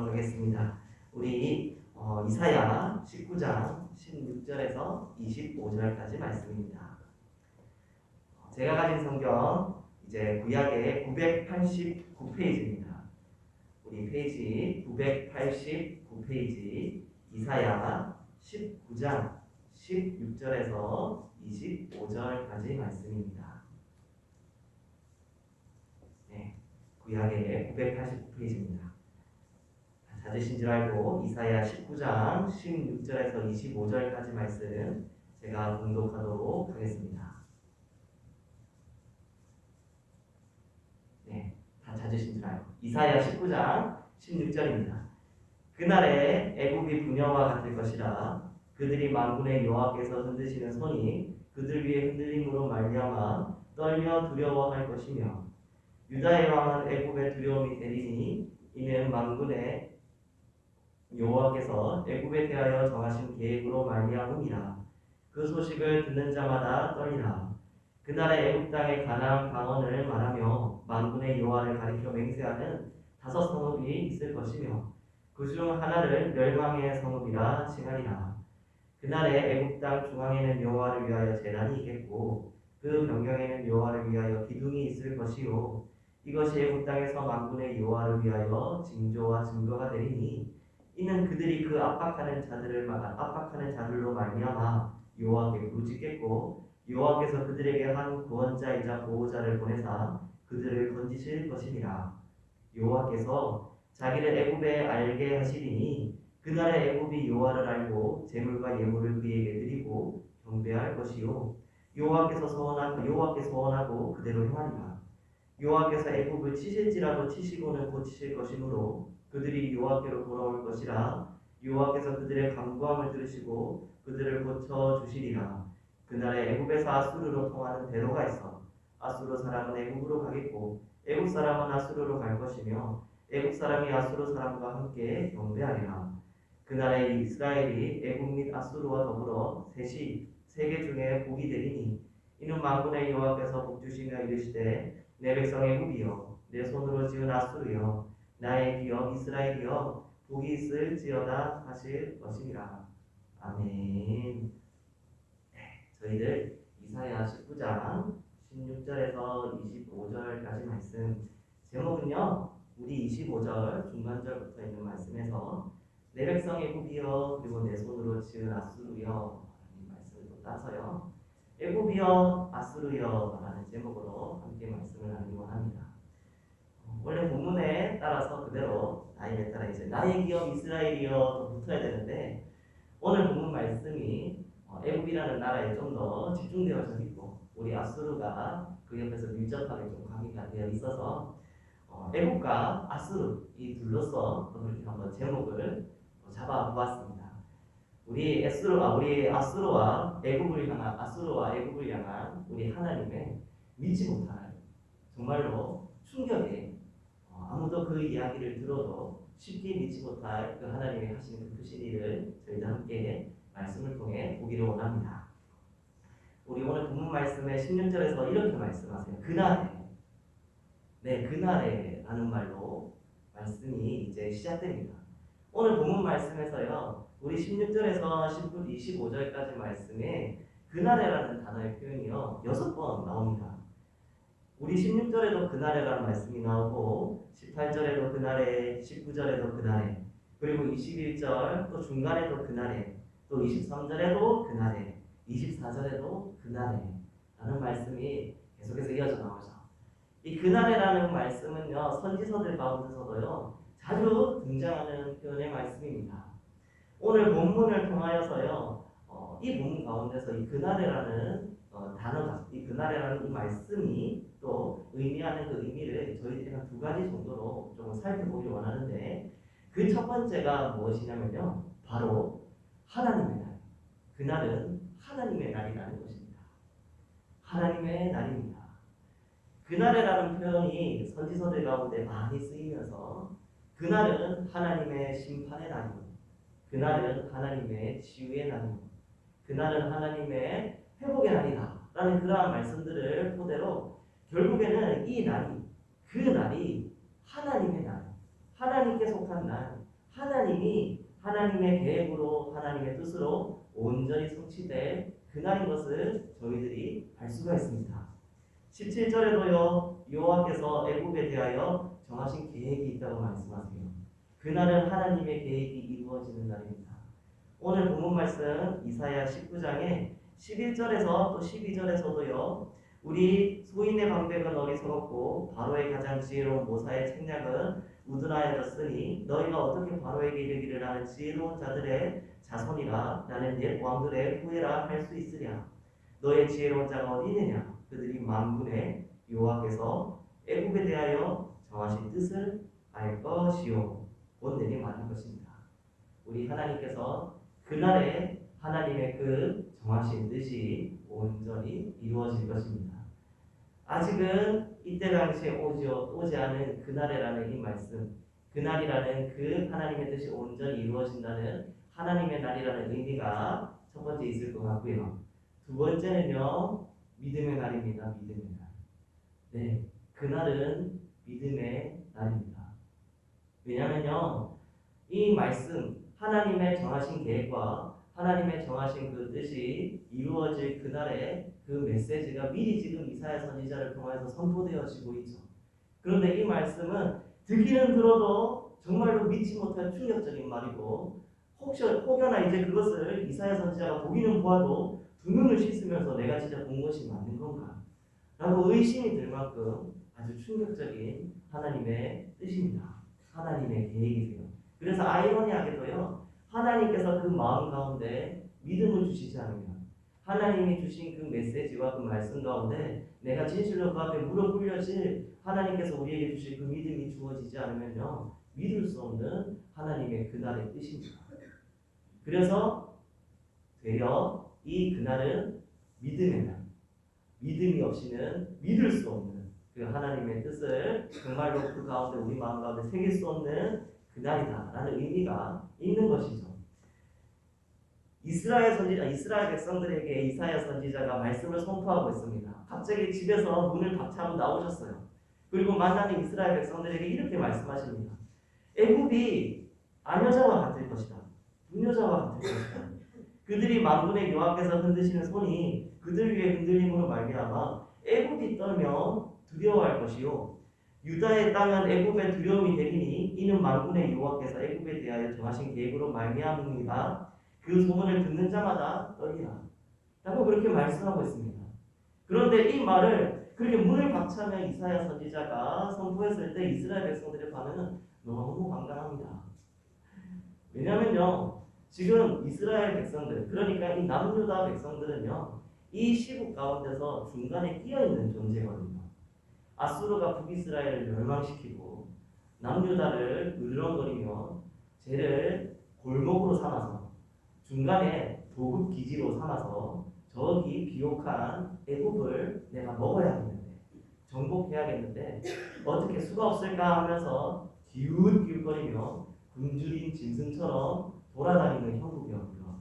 나누도록 하겠습니다. 우리 이사야 19장 16절에서 25절까지 말씀입니다. 제가 가진 성경 이제 구약의 989페이지입니다. 우리 페이지 989페이지 이사야 19장 16절에서 25절까지 말씀입니다. 네, 구약의 989페이지입니다. 찾으신 줄 알고 이사야 19장 16절에서 25절까지 말씀 제가 봉독하도록 하겠습니다. 네, 다 찾으신 줄 알고 이사야 19장 16절입니다. 그날에 애굽이 부녀와 같을 것이라. 그들이 만군의 여호와께서 흔드시는 손이 그들 위에 흔들림으로 말미암아 떨며 두려워할 것이며, 유다의 왕은 애굽의 두려움이 되리니 이는 만군의 여호와께서 애굽에 대하여 정하신 계획으로 말미암음이라. 그 소식을 듣는 자마다 떨리라. 그날에 애굽 땅의 가나안 방언을 말하며 만군의 여호와를 가리켜 맹세하는 5 성읍이 있을 것이며, 그 중 하나를 멸망의 성읍이라 칭하리라. 그날에 애굽 땅 중앙에는 여호와를 위하여 제단이 있겠고, 그 변경에는 여호와를 위하여 기둥이 있을 것이요, 이것이 애굽 땅에서 만군의 여호와를 위하여 징조와 증거가 되리니, 이는 그들이 그 압박하는 자들로 말미암아 여호와께 부르짖겠고, 여호와께서 그들에게 한 구원자이자 보호자를 보내사 그들을 건지실 것이니라. 여호와께서 자기를 애굽에 알게 하시리니 그날에 애굽이 여호와를 알고 제물과 예물을 그에게 드리고 경배할 것이요, 여호와께서 소원하고 그대로 행하리라. 여호와께서 애굽을 치실지라도 치시고는 고치실 것이므로 그들이 여호와께로 돌아올 것이라. 여호와께서 그들의 간구함을 들으시고 그들을 고쳐 주시리라. 그날에 애굽에서 아수르로 통하는 대로가 있어 아수르 사람은 애굽으로 가겠고 애굽 사람은 아수르로 갈 것이며, 애굽 사람이 아수르 사람과 함께 경배하리라. 그날에 이스라엘이 애굽 및 아수르와 더불어 세계 중에 복이 되리니, 이는 만군의 여호와께서 복주시며 이르시되, 내 백성 애굽이여, 내 손으로 지은 아수르여, 나의 기업 이스라엘이여, 복이 있을지어다 하실 것이니라. 아멘. 저희들 이사야 19장 16절에서 25절까지 말씀, 제목은요, 우리 25절 중간절부터 있는 말씀에서 내 백성 애굽이여, 그리고 내 손으로 지은 아수르여 라는 말씀을 또 따서요, 애굽이여 아수르여 라는 제목으로 함께 말씀을 나누기로 합니다. 원래 본문에 따라서 그대로 나이에 따라 이제 나의 기업 이스라엘이여 붙어야 되는데, 오늘 본문 말씀이 애굽이라는 나라에 좀 더 집중되어져 있고, 우리 아수르가 그 옆에서 밀접하게 좀 관계가 되어 있어서 애굽과 아수르 이 둘로서 그렇게 한번 제목을 잡아보았습니다. 우리 아수르와 애굽을 향한 우리 하나님의 믿지 못할, 정말로 충격에 아무도 그 이야기를 들어도 쉽게 믿지 못할 그 하나님이 하시는 그 크신 일을 저희도 함께 말씀을 통해 보기를 원합니다. 우리 오늘 본문 말씀의 16절에서 이렇게 말씀하세요. 그날에, 네, 그날에 라는 말로 말씀이 이제 시작됩니다. 오늘 본문 말씀에서요, 우리 16절에서 25절까지 말씀에 그날에라는 단어의 표현이요 6번 나옵니다. 우리 16절에도 그날에라는 말씀이 나오고, 18절에도 그날에, 19절에도 그날에, 그리고 21절 또 중간에도 그날에, 또 23절에도 그날에, 24절에도 그날에 라는 말씀이 계속해서 이어져 나오죠. 이 그날에라는 말씀은요, 선지서들 가운데서도요 자주 등장하는 표현의 말씀입니다. 오늘 본문을 통하여서요, 이 본문 가운데서 이 그날에라는 단어가, 이 그날에라는 이 말씀이 또 의미하는 그 의미를 저희들이 한 2가지 정도로 좀 살펴보기 원하는데, 그 첫 번째가 무엇이냐면요, 바로 하나님의 날. 그날은 하나님의 날이라는 것입니다. 하나님의 날입니다. 그날에라는 표현이 선지서들 가운데 많이 쓰이면서, 그날은 하나님의 심판의 날이고, 그날은 하나님의 치유의 날이고, 그날은 하나님의 회복의 날이다 라는 그러한 말씀들을 토대로 결국에는 이 날이, 그 날이 하나님의 날, 하나님께 속한 날, 하나님이 하나님의 계획으로 하나님의 뜻으로 온전히 성취될 그날인 것을 저희들이 알 수가 있습니다. 17절에도요. 여호와께서 애굽에 대하여 정하신 계획이 있다고 말씀하세요. 그날은 하나님의 계획이 이루어지는 날입니다. 오늘 본문 말씀 이사야 19장에 11절에서 또 12절에서도요. 우리 소인의 방백은 어리석었고 바로의 가장 지혜로운 모사의 책략은 우둔하여졌으니 너희가 어떻게 바로에게 이르기를 나는 지혜로운 자들의 자손이라 나는 옛 왕들의 후예라 할 수 있으랴. 너의 지혜로운 자가 어디 있느냐. 그들이 만군의 여호와께서 애굽에 대하여 정하신 뜻을 알 것이요. 곧 내게 말한 것입니다. 우리 하나님께서 그날에 하나님의 그 정하신 뜻이 온전히 이루어질 것입니다. 아직은 이때 당시에 오지 않은 그날이라는 이 말씀, 그날이라는 그 하나님의 뜻이 온전히 이루어진다는 하나님의 날이라는 의미가 첫 번째 있을 것 같고요. 두 번째는요, 믿음의 날입니다. 믿음의 날. 네, 그날은 믿음의 날입니다. 왜냐하면요, 이 말씀, 하나님의 정하신 계획과 하나님의 정하신 그 뜻이 이루어질 그날에 그 메시지가 미리 지금 이사야 선지자를 통해서 선포되어지고 있죠. 그런데 이 말씀은 듣기는 들어도 정말로 믿지 못할 충격적인 말이고 혹여나 이제 그것을 이사야 선지자가 보기는 보아도 두 눈을 씻으면서 내가 진짜 본 것이 맞는 건가? 라고 의심이 들 만큼 아주 충격적인 하나님의 뜻입니다. 하나님의 계획이세요. 그래서 아이러니하게도요. 하나님께서 그 마음 가운데 믿음을 주시지 않으면 하나님이 주신 그 메시지와 그 말씀 가운데 내가 진실로 그 앞에 무릎 꿇려질 하나님께서 우리에게 주신 그 믿음이 주어지지 않으면요. 믿을 수 없는 하나님의 그날의 뜻입니다. 그래서 되려 이 그날은 믿음의 날. 믿음이 없이는 믿을 수 없는 그 하나님의 뜻을 정말로 그 가운데 우리 마음 가운데 새길 수 없는 그날이다라는 의미가 있는 것이죠. 이스라엘 백성들에게 이사야 선지자가 말씀을 선포하고 있습니다. 갑자기 집에서 문을 박차고 나오셨어요. 그리고 만나는 이스라엘 백성들에게 이렇게 말씀하십니다. 애굽이 아녀자와 같을 것이다. 분녀자와 같을 것이다. 그들이 만군의 여호와께서 흔드시는 손이 그들 위에 흔들림으로 말미암아 애굽이 떨면 두려워할 것이요 유다의 땅은 애굽의 두려움이 되리니 이는 만군의 여호와께서 애굽에 대하여 정하신 계획으로 말미암음이다. 그 소문을 듣는 자마다 떨리라. 라고 그렇게 말씀하고 있습니다. 그런데 이 말을 그렇게 문을 박차며 이사야 선지자가 선포했을 때 이스라엘 백성들의 반응은 너무 황당합니다. 왜냐면요. 지금 이스라엘 백성들, 그러니까 이 남유다 백성들은요. 이 시국 가운데서 중간에 끼어있는 존재거든요. 아수르가 북이스라엘을 멸망시키고 남유다를 으르렁거리며 쟤를 골목으로 삼아서 중간에 도급 기지로 삼아서 저기 비옥한 애굽을 내가 먹어야겠는데 정복해야겠는데 어떻게 수가 없을까 하면서 기웃기웃거리며 굶주린 짐승처럼 돌아다니는 형국이었고요.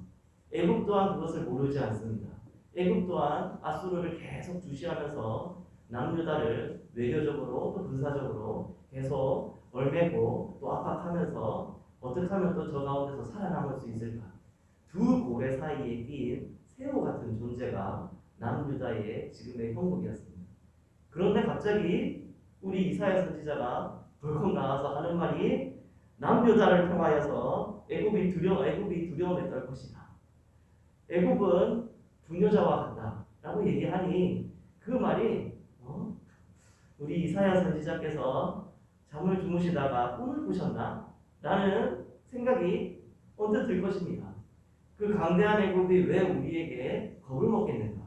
애굽 또한 그것을 모르지 않습니다. 애굽 또한 아수르를 계속 주시하면서 남유다를 외교적으로 또 군사적으로 계속 얼매고 또 압박하면서 어떻게 하면 또 저 가운데서 살아남을 수 있을까? 두 고래 사이에 끼인 새우 같은 존재가 남유다의 지금의 형국이었습니다. 그런데 갑자기 우리 이사야 선지자가 벌컥 나와서 하는 말이 남유다를 통하여서 애굽이 두려움에 떨 것이다. 애굽은 분녀자와 같다라고 얘기하니 그 말이 우리 이사야 선지자께서 잠을 주무시다가 꿈을 꾸셨나? 라는 생각이 언뜻 들 것입니다. 그 강대한 애굽이 왜 우리에게 겁을 먹겠는가?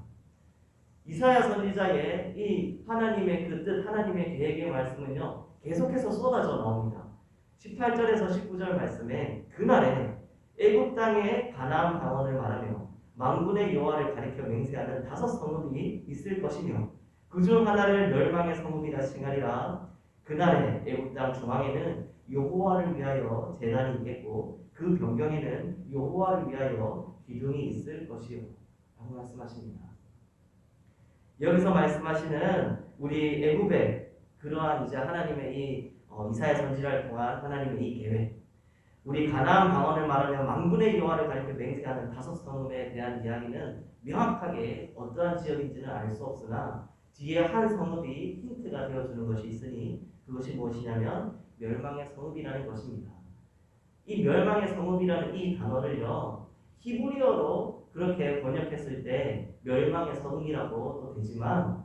이사야 선지자의 이 하나님의 그 뜻, 하나님의 계획의 말씀은요. 계속해서 쏟아져 나옵니다. 18절에서 19절 말씀에 그날에 애굽 땅의 가나안 방언을 말하며 만군의 여호와를 가리켜 맹세하는 5 성읍이 있을 것이며 그중 하나를 멸망의 성읍이라 칭하리라. 그날에 애굽 땅 중앙에는 여호와를 위하여 제단이 있겠고 그 변경에는 여호와를 위하여 기둥이 있을 것이요 라고 말씀하십니다. 여기서 말씀하시는 우리 애굽의 그러한 이제 하나님의 이 이사야 선지자를 통한 하나님의 이 계획, 우리 가나안 방언을 말하면 만군의 여호와를 가리켜 맹세하는 다섯 성읍에 대한 이야기는 명확하게 어떠한 지역인지는 알 수 없으나 뒤에 한 성읍이 힌트가 되어주는 것이 있으니 그것이 무엇이냐면 멸망의 성읍이라는 것입니다. 이 멸망의 성읍이라는 이 단어를요, 히브리어로 그렇게 번역했을 때 멸망의 성읍이라고 또 되지만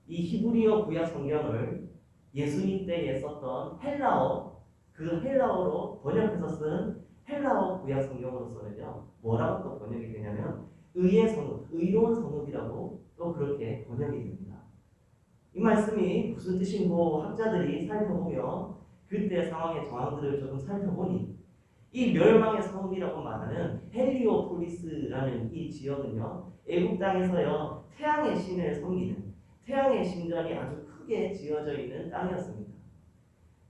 이 히브리어 구약 성경을 예수님 때에 썼던 헬라어, 그 헬라어로 번역해서 쓴 헬라어 구약 성경으로서는요, 뭐라고 또 번역이 되냐면 의의 성읍, 의로운 성읍이라고 또 그렇게 번역이 됩니다. 이 말씀이 무슨 뜻인고 학자들이 살펴보며 그때 상황의 정황들을 조금 살펴보니 이 멸망의 성읍이라고 말하는 헬리오폴리스라는 이 지역은요, 애국 땅에서요 태양의 신을 섬기는 태양의 신전이 아주 크게 지어져 있는 땅이었습니다.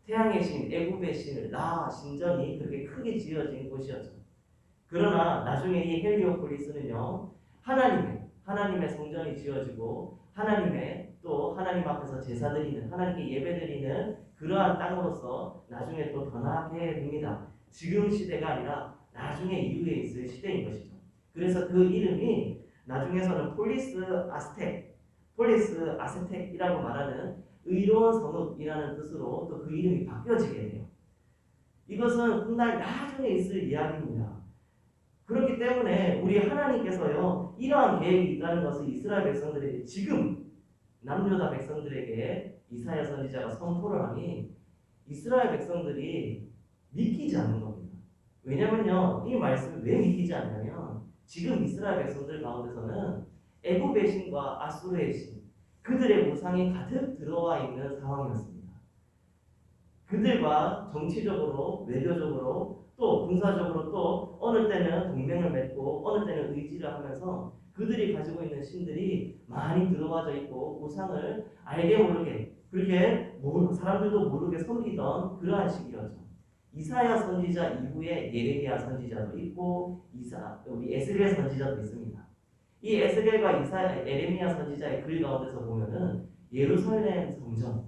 태양의 신, 애굽의 신을 라 신전이 그렇게 크게 지어진 곳이었죠. 그러나 나중에 이 헬리오폴리스는요 하나님의 성전이 지어지고 하나님의 또 하나님 앞에서 제사드리는 하나님께 예배드리는 그러한 땅으로서 나중에 또 변하게 됩니다. 지금 시대가 아니라 나중에 이후에 있을 시대인 것이죠. 그래서 그 이름이 나중에서는 폴리스 아스텍이라고 말하는 의로운 성읍이라는 뜻으로 또 그 이름이 바뀌어지게 돼요. 이것은 훗날 나중에 있을 이야기입니다. 그렇기 때문에 우리 하나님께서요 이러한 계획이 있다는 것을 이스라엘 백성들에게 지금 남유다 백성들에게 이사야 선지자가 선포를 하니 이스라엘 백성들이 믿기지 않는 겁니다. 왜냐면요 이 말씀을 왜 믿기지 않냐면 지금 이스라엘 백성들 가운데서는 애굽의 신과 아수르의 신 그들의 우상이 가득 들어와 있는 상황이었습니다. 그들과 정치적으로 외교적으로 또 군사적으로 또 어느 때는 동맹을 맺고 어느 때는 의지를 하면서 그들이 가지고 있는 신들이 많이 들어와져 있고 우상을 알게 모르게 그렇게 사람들도 모르게 섬기던 그러한 시기였죠. 이사야 선지자 이후에 예레미야 선지자도 있고 우리 에스겔 선지자도 있습니다. 이 에스겔과 에레미야 선지자의 글 가운데서 보면은 예루살렘 성전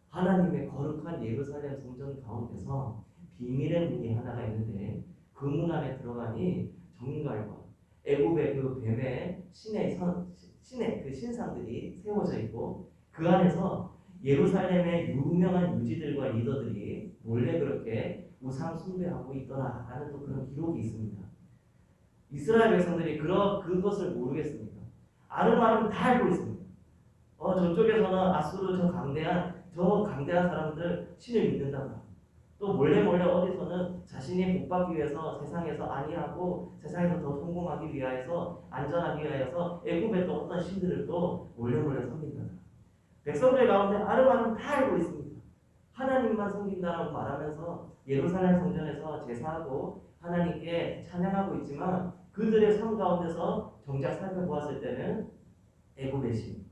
하나님의 거룩한 예루살렘 성전 가운데서 비밀의 문이 하나가 있는데 그 문 안에 들어가니 정갈과 애굽의 그 뱀의 신의 그 신상들이 세워져 있고 그 안에서 예루살렘의 유명한 유지들과 리더들이 몰래 그렇게 우상 숭배하고 있더라라는 또 그런 기록이 있습니다. 이스라엘 백성들이 그것을 모르겠습니까? 아름아름 다 알고 있습니다. 저쪽에서는 아수르 저 강대한 사람들 신을 믿는다. 또 몰래 어디서는 자신이 복받기 위해서 세상에서 안위하고 세상에서 더 성공하기 위하여서 안전하기 위하여서 애굽의 또 어떤 신들을 또 몰래 섬긴다. 백성들 가운데 아름아름 다 알고 있습니다. 하나님만 섬긴다라고 말하면서 예루살렘 성전에서 제사하고 하나님께 찬양하고 있지만 그들의 삶 가운데서 정작 살펴보았을 때는 애굽의 신,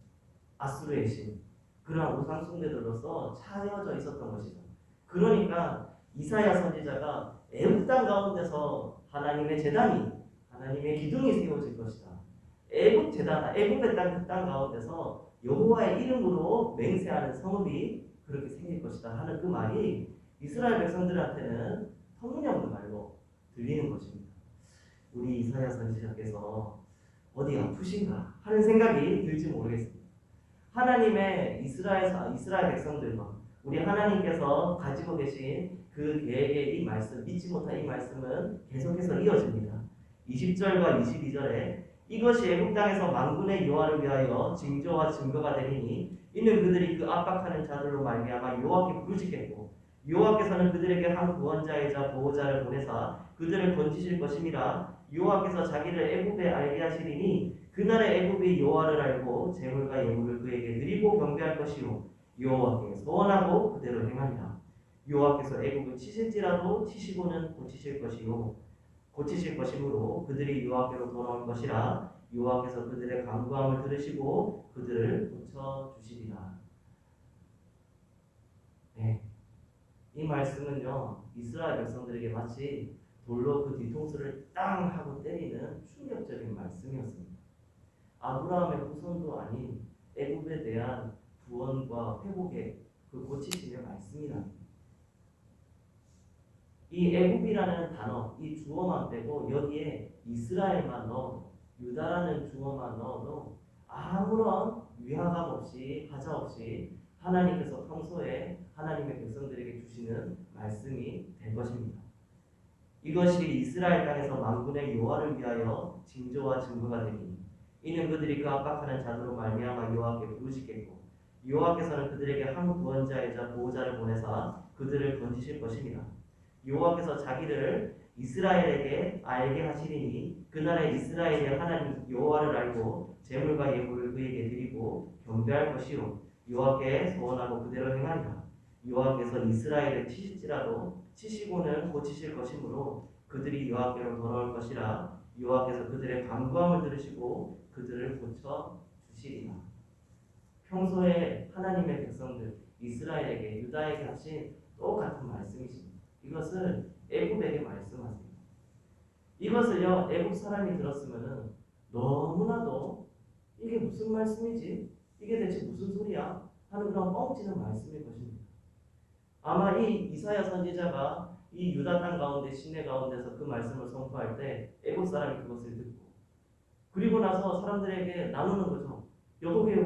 아수르의 신 그러한 우상 숭배들로서 차여져 있었던 것이죠. 그러니까 이사야 선지자가 애굽 땅 가운데서 하나님의 제단이 하나님의 기둥이 세워질 것이다. 애굽 제단, 애굽의 땅 가운데서 여호와의 이름으로 맹세하는 성읍이 그렇게 생길 것이다 하는 그 말이 이스라엘 백성들한테는 터무니없는 말로 들리는 것입니다. 우리 이사야 선지자께서 어디 아프신가 하는 생각이 들지 모르겠습니다. 하나님의 이스라엘 백성들과 우리 하나님께서 가지고 계신 그 계획의 이 말씀, 믿지 못한 이 말씀은 계속해서 이어집니다. 20절과 22절에 이것이 애굽 땅에서 만군의 여호와를 위하여 징조와 증거가 되리니 이는 그들이 그 압박하는 자들로 말미암아 여호와께 부르짖겠고 여호와께서는 그들에게 한 구원자이자 보호자를 보내사 그들을 건지실 것임이라. 여호와께서 자기를 애굽에 알게 하시리니 그날의 애굽이 여호와를 알고 재물과 예물을 그에게 드리고 경배할 것이요 여호와께 소원하고 그대로 행하리라. 여호와께서 애굽을 치실지라도 치시고는 고치실 것이므로 그들이 여호와께로 돌아올 것이라. 여호와께서 그들의 간구함을 들으시고 그들을 고쳐주시리라. 네, 이 말씀은요 이스라엘 백성들에게 마치 돌로 그 뒤통수를 땅 하고 때리는 충격적인 말씀이었습니다. 아브라함의 후손도 아닌 애굽에 대한 구원과 회복의 그 고치심의 말씀이랍니다. 이 애굽이라는 단어, 이 주어만 빼고 여기에 이스라엘만 넣어도, 유다라는 주어만 넣어도 아무런 위화감 없이 하자 없이 하나님께서 평소에 하나님의 백성들에게 주시는 말씀이 될 것입니다. 이것이 이스라엘 땅에서 만군의 여호와를 위하여 징조와 증거가 되니 이는 그들이 그 압박하는 자들로 말미암아 여호와께 부르시겠고 여호와께서는 그들에게 한 구원자이자 보호자를 보내사 그들을 건지실 것입니다. 여호와께서 자기를 이스라엘에게 알게 하시리니 그날에 이스라엘의 하나님 여호와를 알고 제물과 예물을 그에게 드리고 경배할 것이요 여호와께 소원하고 그대로 행하리라. 여호와께서 이스라엘을 치실지라도 치시고는 고치실 것이므로 그들이 여호와께로 돌아올 것이라. 여호와께서 그들의 간구함을 들으시고 그들을 고쳐 주시리라. 평소에 하나님의 백성들 이스라엘에게 유다에게 하신 똑같은 말씀이십니다. 이것을 애굽에게 말씀하세요. 이것을요 애굽 사람이 들었으면은 너무나도 이게 무슨 말씀이지? 이게 대체 무슨 소리야? 하는 그런 뻥치는 말씀일 것입니다. 아마 이 이사야 선지자가 이 유다 땅 가운데 시내 가운데서 그 말씀을 선포할 때 애굽 사람이 그것을 듣고 그리고 나서 사람들에게 나누는 거죠. 여보게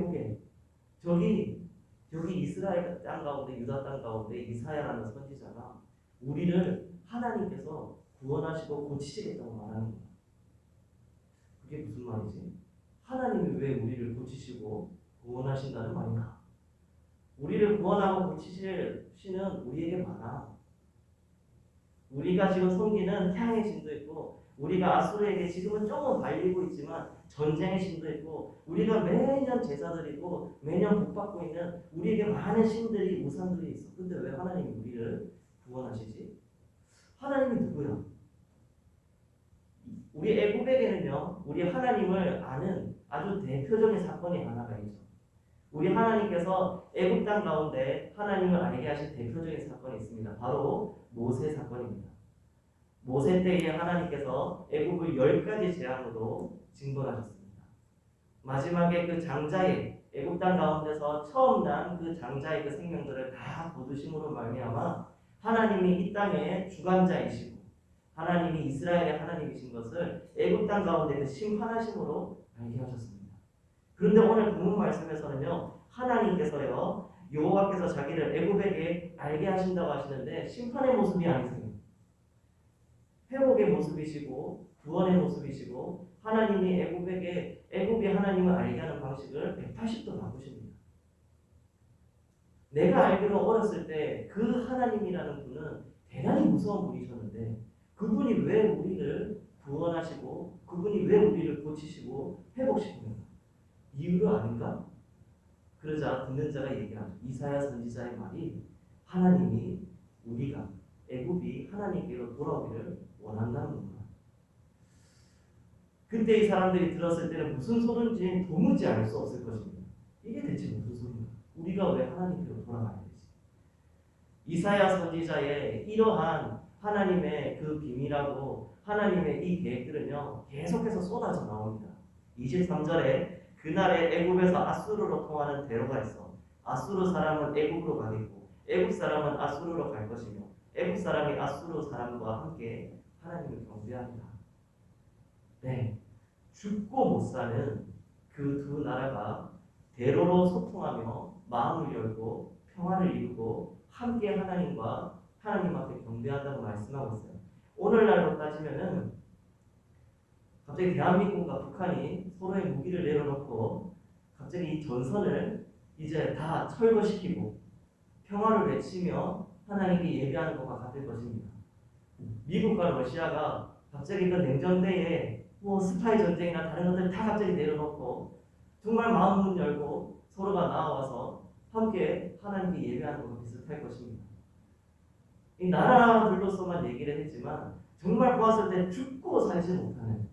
저기 이스라엘 땅 가운데 유다 땅 가운데 이사야라는 선지자가 우리를 하나님께서 구원하시고 고치시겠다고 말하는 거야. 그게 무슨 말이지? 하나님이 왜 우리를 고치시고 구원하신다는 말인가? 우리를 구원하고 고치실 신은 우리에게 많아. 우리가 지금 섬기는 태양의 신도 있고 우리가 아수르에게 지금은 조금 발리고 있지만 전쟁의 신도 있고 우리가 매년 제사 드리고 매년 복받고 있는 우리에게 많은 신들이 우상들이 있어. 근데 왜 하나님이 우리를 구원하시지? 하나님이 누구야? 우리 애굽에게는요 우리 하나님을 아는 아주 대표적인 사건이 하나가 있죠. 우리 하나님께서 애굽 땅 가운데 하나님을 알게 하신 대표적인 사건이 있습니다. 바로 모세 사건입니다. 모세 때에 하나님께서 애굽을 10가지 재앙으로 징벌하셨습니다. 마지막에 그 장자의 애굽 땅 가운데서 처음 난 그 장자의 그 생명들을 다 거두심으로 말미암아 하나님이 이 땅의 주관자이시고 하나님이 이스라엘의 하나님이신 것을 애굽 땅 가운데 그 심판하심으로 알게 하셨습니다. 그런데 오늘 본문 말씀에서는요 하나님께서요 여호와께서 자기를 애굽에게 알게 하신다고 하시는데 심판의 모습이 아니세요. 회복의 모습이시고 구원의 모습이시고 하나님이 애굽이 하나님을 알게 하는 방식을 180도 바꾸십니다. 내가 알기로 어렸을 때 그 하나님이라는 분은 대단히 무서운 분이셨는데 그분이 왜 우리를 구원하시고 그분이 왜 우리를 고치시고 회복시키는가? 이유를 아는가? 그러자 듣는 자가 얘기하죠. 이사야 선지자의 말이 하나님이 우리가 애굽이 하나님께로 돌아오기를 원한다는 겁니다. 그때 이 사람들이 들었을 때는 무슨 소리인지 도무지 알 수 없을 것입니다. 이게 대체 무슨 소리인가? 우리가 왜 하나님께로 돌아가야 되지? 이사야 선지자의 이러한 하나님의 그 비밀하고 하나님의 이 계획들은요 계속해서 쏟아져 나옵니다. 23절에 그날에 애굽에서 아수르로 통하는 대로가 있어 아수르 사람은 애굽으로 가겠고 애굽 사람은 아수르로 갈 것이며 애굽 사람이 아수르 사람과 함께 하나님을 경배합니다. 네, 죽고 못 사는 그 두 나라가 대로로 소통하며 마음을 열고 평화를 이루고 함께 하나님과 하나님 앞에 경배한다고 말씀하고 있어요. 오늘날로 따지면은 갑자기 대한민국과 북한이 서로의 무기를 내려놓고 갑자기 이 전선을 이제 다 철거시키고 평화를 외치며 하나님께 예배하는 것과 같을 것입니다. 미국과 러시아가 갑자기 그 냉전 때에 뭐 스파이 전쟁이나 다른 것들 다 갑자기 내려놓고 정말 마음문 열고 서로가 나와서 함께 하나님께 예배하는 것과 비슷할 것입니다. 이 나라들로서만 얘기를 했지만 정말 보았을 때 죽고 살지 못하는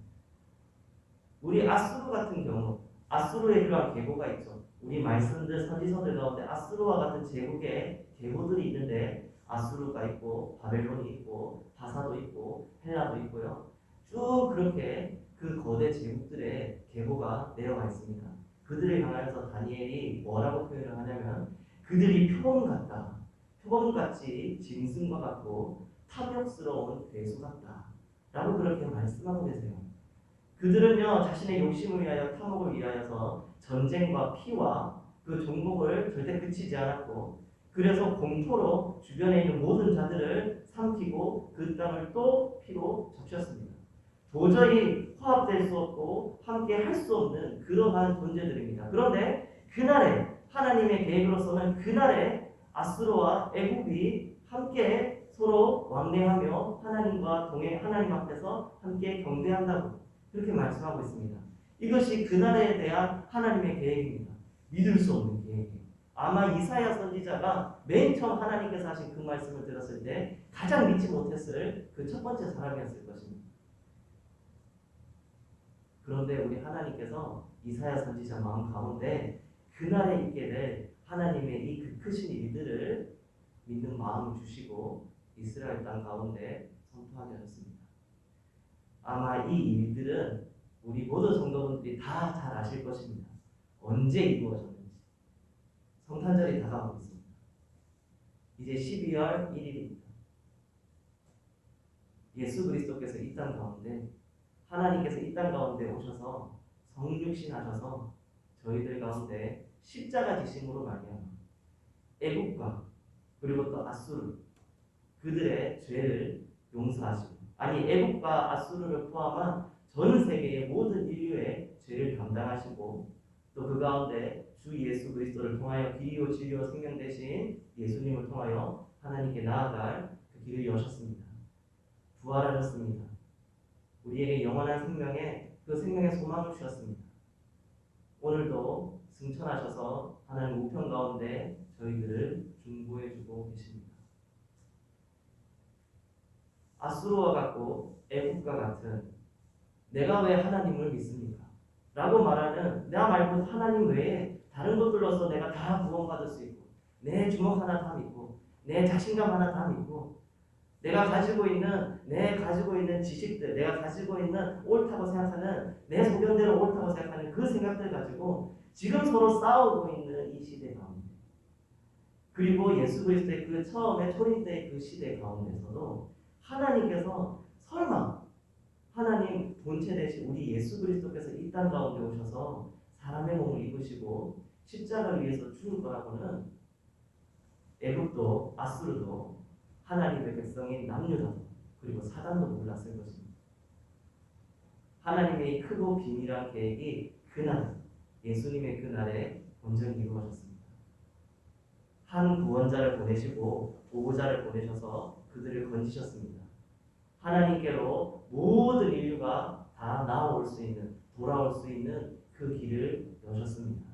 우리 아수르 같은 경우 아수르의 그러한 계보가 있죠. 우리 말씀들 선지서들 가운데 아수르와 같은 제국의 계보들이 있는데 아수르가 있고 바벨론이 있고 바사도 있고 헬라도 있고요. 쭉 그렇게 그 거대 제국들의 계보가 내려와 있습니다. 그들을 향하여서 다니엘이 뭐라고 표현을 하냐면 그들이 표범 같다. 표범같이 짐승과 같고 탐욕스러운 괴수 같다 라고 그렇게 말씀하고 계세요. 그들은요 자신의 욕심을 위하여 탐욕을 위하여서 전쟁과 피와 그 종목을 절대 그치지 않았고 그래서 공포로 주변에 있는 모든 자들을 삼키고 그 땅을 또 피로 적셨습니다. 도저히 화합될 수 없고 함께 할 수 없는 그러한 존재들입니다. 그런데 그날에 하나님의 계획으로서는 그날에 아수르와 애굽이 함께 서로 왕래하며 하나님과 하나님 앞에서 함께 경배한다고 그렇게 말씀하고 있습니다. 이것이 그날에 대한 하나님의 계획입니다. 믿을 수 없는 계획이에요. 아마 이사야 선지자가 맨 처음 하나님께서 하신 그 말씀을 들었을 때 가장 믿지 못했을 그 첫 번째 사람이었을 것입니다. 그런데 우리 하나님께서 이사야 선지자 마음 가운데 그날에 있게 될 하나님의 이 그 크신 일들을 믿는 마음을 주시고 이스라엘 땅 가운데 선포하게 하셨습니다. 아마 이 일들은 우리 모든 성도분들이 다 잘 아실 것입니다. 언제 이루어졌는지. 성탄절이 다가오고 있습니다. 이제 12월 1일입니다. 예수 그리스도께서 이 땅 가운데 하나님께서 이 땅 가운데 오셔서 성육신하셔서 저희들 가운데 십자가 지심으로 말미암아 애국과 그리고 또 아수르 그들의 죄를 용서하시고 아니 애국과 아수르를 포함한 전 세계의 모든 인류의 죄를 담당하시고 또 그 가운데 주 예수 그리스도를 통하여 길이요 진리요 생명 되신 예수님을 통하여 하나님께 나아갈 그 길을 여셨습니다. 부활하셨습니다. 우리에게 영원한 그 생명의 소망을 주셨습니다. 오늘도 승천하셔서 하나님 우편 가운데 저희들을 중보해주고 계십니다. 아수르와 같고 애국과 같은 내가 왜 하나님을 믿습니까? 라고 말하는 나 말고 하나님 외에 다른 것들로서 내가 다 구원받을 수 있고 내 주먹 하나 다 믿고 내 자신감 하나 다 믿고 내가 가지고 있는 지식들, 내가 가지고 있는 옳다고 생각하는 내 소견대로 옳다고 생각하는 그 생각들 가지고 지금 서로 싸우고 있는 이 시대 가운데 그리고 예수 그리스도의 그 처음에 초림 때의 그 시대 가운데서도 하나님께서 설마 하나님 본체 대신 우리 예수 그리스도께서 이 땅 가운데 오셔서 사람의 몸을 입으시고 십자가를 위해서 죽을 거라고는 애굽도 아수르도 하나님의 백성인 남유다도 그리고 사단도 몰랐을 것입니다. 하나님의 크고 비밀한 계획이 그날 예수님의 그날에 온전히 이루어졌습니다. 한 구원자를 보내시고 보호자를 보내셔서 그들을 건지셨습니다. 하나님께로 모든 인류가 다 돌아올 수 있는 그 길을 여셨습니다.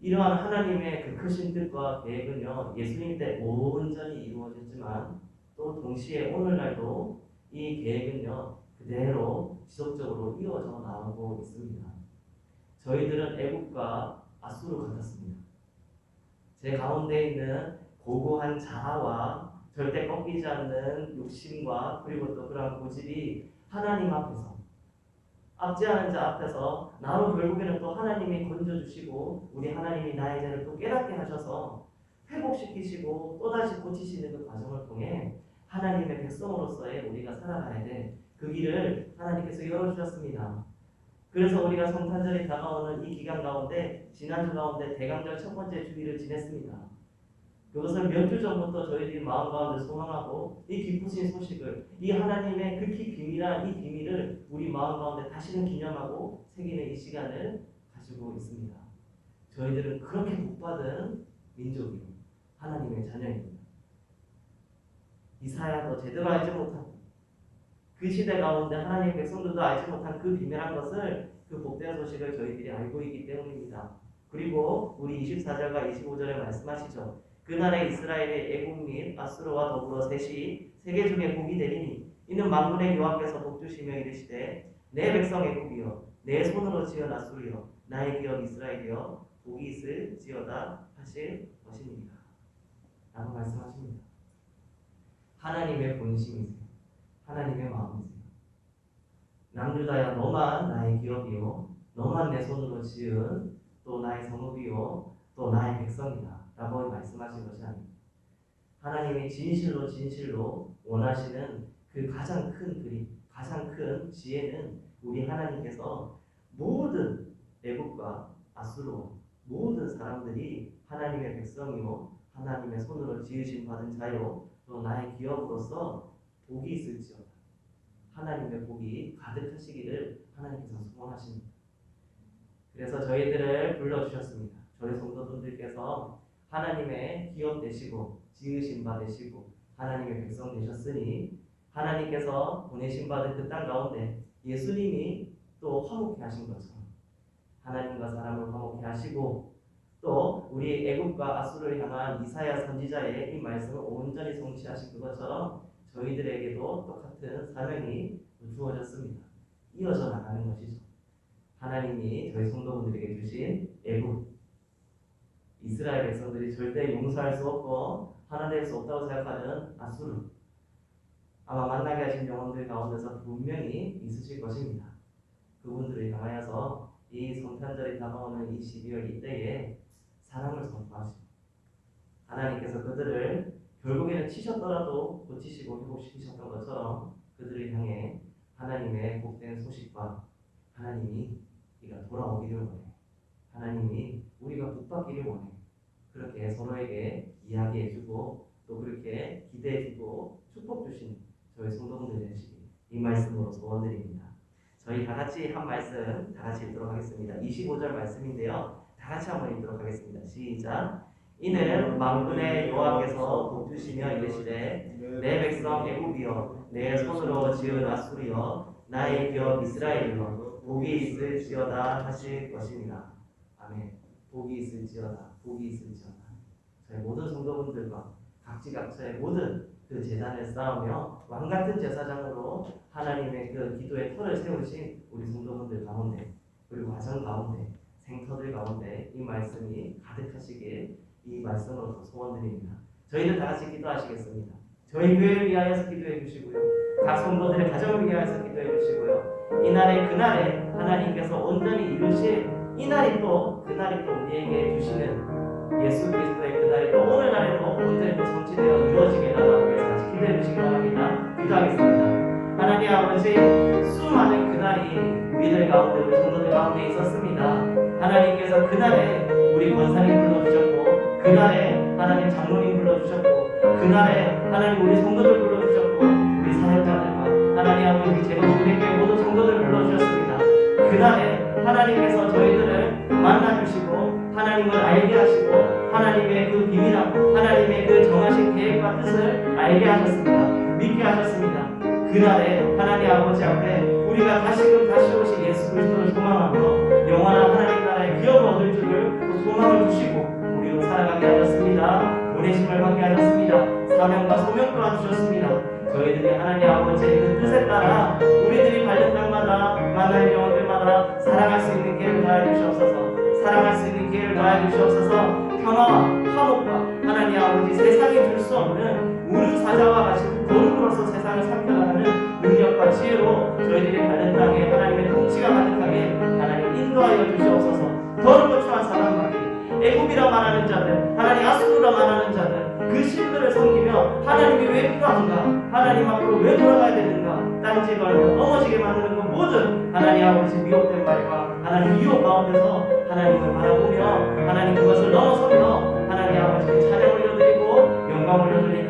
이러한 하나님의 그 크신 뜻과 계획은요, 예수님 때 온전히 이루어졌지만 또 동시에 오늘날도 이 계획은요, 그대로 지속적으로 이어져 나오고 있습니다. 저희들은 애국과 아수르 같았습니다. 제 가운데 있는 고고한 자아와 절대 꺾이지 않는 욕심과 그리고 또 그런 고집이 하나님 앞에서 압제하는 자 앞에서 나로 결국에는 또 하나님이 건져주시고 우리 하나님이 나의 죄를 또 깨닫게 하셔서 회복시키시고 또다시 고치시는 그 과정을 통해 하나님의 백성으로서의 우리가 살아가야 돼. 그 길을 하나님께서 열어주셨습니다. 그래서 우리가 성탄절이 다가오는 이 기간 가운데 지난주 가운데 대강절 첫 번째 주일을 지냈습니다. 그것을 몇 주 전부터 저희들이 마음 가운데 소망하고 이 기쁘신 소식을 이 하나님의 극히 비밀한 이 비밀을 우리 마음 가운데 다시는 기념하고 새기는 이 시간을 가지고 있습니다. 저희들은 그렇게 복받은 민족이요 하나님의 자녀입니다. 이사야도 제대로 알지 못하고 그 시대 가운데 하나님의 백성들도 알지 못한 그 비밀한 것을 그 복된 소식을 저희들이 알고 있기 때문입니다. 그리고 우리 24절과 25절에 말씀하시죠. 그날에 이스라엘의 애국 및 아수르와 더불어 셋이 세계 중에 복이 되리니 이는 만군의 여호와께서 복주시며 이르시되 내 백성 애국이여 내 손으로 지은 아수르여 나의 기업 이스라엘이여 복이 있을지어다 하실 것입니다. 라고 말씀하십니다. 하나님의 본심이세요. 하나님의 마음이세요. 남유다야 너만 나의 기업이요 너만 내 손으로 지은 또 나의 성읍이요 또 나의 백성이다 라고 말씀하신 것이 아닙니다. 하나님이 진실로 원하시는 그 가장 큰 그림, 가장 큰 지혜는 우리 하나님께서 모든 애국과 아수르 모든 사람들이 하나님의 백성이요 하나님의 손으로 지으신 받은 자요 또 나의 기업으로서 복이 있을지어다. 하나님의 복이 가득하시기를 하나님께서 소원하십니다. 그래서 저희들을 불러주셨습니다. 저희 성도분들께서 하나님의 기업 되시고 지으신 바 되시고 하나님의 백성 되셨으니 하나님께서 보내신 받은 그 땅 가운데 예수님이 또 화목케 하신 것처럼 하나님과 사람을 화목케 하시고 또 우리 애굽과 아수르를 향한 이사야 선지자의 이 말씀을 온전히 성취하신 그것처럼 저희들에게도 똑같은 사명이 주어졌습니다. 이어져 나가는 것이죠. 하나님이 저희 성도분들에게 주신 애굽 이스라엘 백성들이 절대 용서할 수 없고 하나 될 수 없다고 생각하는 아수르 아마 만나게 하신 영혼들 가운데서 분명히 있으실 것입니다. 그분들을 향하여서 이 성탄절이 다가오는 이 12월 이때에 사랑을 선포하시고 하나님께서 그들을 결국에는 치셨더라도 고치시고 회복시키셨던 것처럼 그들을 향해 하나님의 복된 소식과 하나님이 우리가 돌아오기를 원해 하나님이 우리가 복받기를 원해 그렇게 서로에게 이야기해주고 또 그렇게 기대해주고 축복 주신 저희 성도분들 되시기 이 말씀으로 소원드립니다. 저희 다 같이 한 말씀 다 같이 읽도록 하겠습니다. 25절 말씀인데요. 다 같이 한번 읽도록 하겠습니다. 시작. 이는 만군의 여호와께서 복주시며 이르시되 내 백성 애굽이여 내 손으로 지은 아수르여 나의 기업 이스라엘이여 복이 있을지어다 하실 것입니다. 아멘. 복이 있을지어다. 복이 있을지어다. 저희 모든 성도분들과 각지각처의 모든 그 제단을 쌓으며 왕같은 제사장으로 하나님의 그 기도의 터를 세우신 우리 성도분들 가운데 그리고 가정 가운데 생터들 가운데 이 말씀이 가득하시길 이 말씀으로 소원드립니다. 저희는 다 같이 기도하시겠습니다. 저희 교회를 위하여서 기도해 주시고요. 각 성도들의 가정을 위하여서 기도해 주시고요. 이날에 그날에 하나님께서 온전히 이루실 이날이 또 그날이 또 우리에게 주시는 예수 그리스도의 그날이 또 오늘날에도 온전히 또 성취되어 이루어지게 달라고 해서 같이 기도해 주시기 바랍니다. 기도하겠습니다. 하나님 아버지 수많은 그날이 우리들 가운데 우리 성도들 가운데 있었습니다. 하나님께서 그날에 우리 권사님 불러주셨고 그날에 하나님 장로님 불러주셨고 그날에 하나님 우리 성도들 불러주셨고 우리 사역자들과 하나님 아버지 제거국대교회 모든 성도들 불러주셨습니다. 그날에 하나님께서 저희들을 만나주시고 하나님을 알게 하시고 하나님의 그 비밀하고 하나님의 그 정하신 계획과 뜻을 알게 하셨습니다. 믿게 하셨습니다. 그날에 하나님 아버지 앞에 우리가 다시금 다시 오신 예수 그리스도를 소망하며 영원한 하나님 나라의 기업을 얻을 줄을 또 소망을 주시고 우리로 살아가게 하셨습니다. 보내심을 받게 하셨습니다. 사명과 소명 또한 주셨습니다. 저희들이 하나님 아버지의 그 뜻에 따라 우리들이 가는 땅마다 만날 영혼들마다 사랑할 수 있는 기회를 더하여 주시옵소서. 사랑할 수 있는 기회를 더하여 주시옵소서. 평화와 화목과 하나님 아버지 세상에 줄 수 없는 우는 사자와 같이 거룩으로서 세상을 살펴나가는 능력과 지혜로 저희들이 가는 땅에 하나님의 통치가 가득하게 하나님 인도하여 주시옵소서. 더럽고 추한 사람마귀 애굽이라 말하는 자들 하나님 아수르라 말하는 자들 그 신들을 섬기며 하나님이 왜 필요한가 하나님 앞으로 왜 돌아가야 되는가 딴지 걸고 넘어지게 만드는 것 모든 하나님 아버지 미혹된 말과 하나님 유혹 가운데서 하나님을 바라보며 하나님 그것을 넘어서며 하나님 아버지 찬양 올려드리고 영광 올려드리고